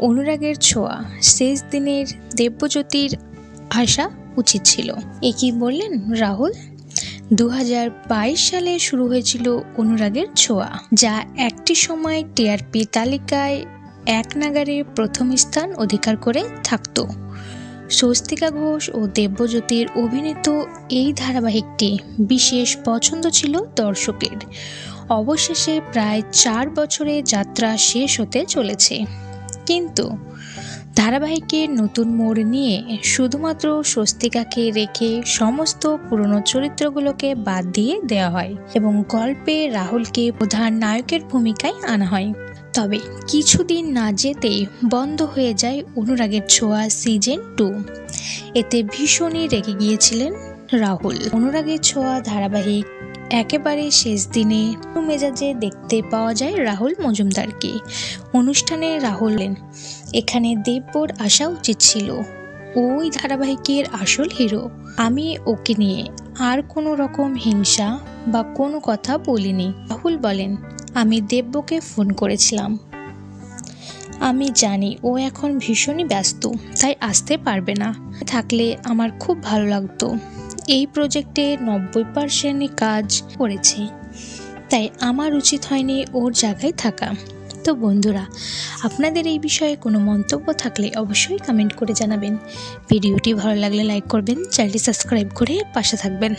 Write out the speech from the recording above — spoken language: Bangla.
অনুরাগের ছোঁয়া শেষ দিনের দেবজ্যোতির আসা উচিত ছিল। এ কি বললেন রাহুল? 2022 সালে শুরু হয়েছিল অনুরাগের ছোঁয়া, যা একটি সময় টিআরপি তালিকায় এক নাগারে প্রথম স্থান অধিকার করে থাকত। স্বস্তিকা ঘোষ ও দেবজ্যোতির অভিনীত এই ধারাবাহিকটি বিশেষ পছন্দ ছিল দর্শকের। অবশেষে প্রায় 4 বছরে যাত্রা শেষ হতে চলেছে, কিন্তু ধারাবাহিকের নতুন মোড় নিয়ে শুধুমাত্র স্বস্তিকাকে রেখে সমস্ত পুরনো চরিত্রগুলোকে বাদ দিয়ে দেওয়া হয় এবং গল্পে রাহুলকে প্রধান নায়কের ভূমিকায় আনা হয়। তবে কিছুদিন না যেতেই বন্ধ হয়ে যায় অনুরাগের ছোঁয়া সিজন 2। এতে ভীষণই রেগে গিয়েছিলেন রাহুল। অনুরাগের ছোঁয়া ধারাবাহিক একেবারে শেষ দিনে মেজাজে দেখতে পাওয়া যায় রাহুল মজুমদারকে। অনুষ্ঠানে রাহুল বলেন, এখানে দেবর আসা উচিত ছিল, ওই ধারাবাহিকের আসল হিরো। আমি ওকে নিয়ে আর কোনো রকম হিংসা বা কোনো কথা বলিনি। রাহুল বলেন, আমি দেব্যকে ফোন করেছিলাম, আমি জানি ও এখন ভীষণই ব্যস্ত, তাই আসতে পারবে না। থাকলে আমার খুব ভালো লাগতো। এই প্রজেক্টে 90% কাজ করেছে, তাই আমার উচিত হয়নি ওর জায়গায় থাকা। তো বন্ধুরা, আপনাদের এই বিষয়ে কোনো মন্তব্য থাকলে অবশ্যই কমেন্ট করে জানাবেন। ভিডিওটি ভালো লাগলে লাইক করবেন, চ্যানেলটি সাবস্ক্রাইব করে পাশে থাকবেন।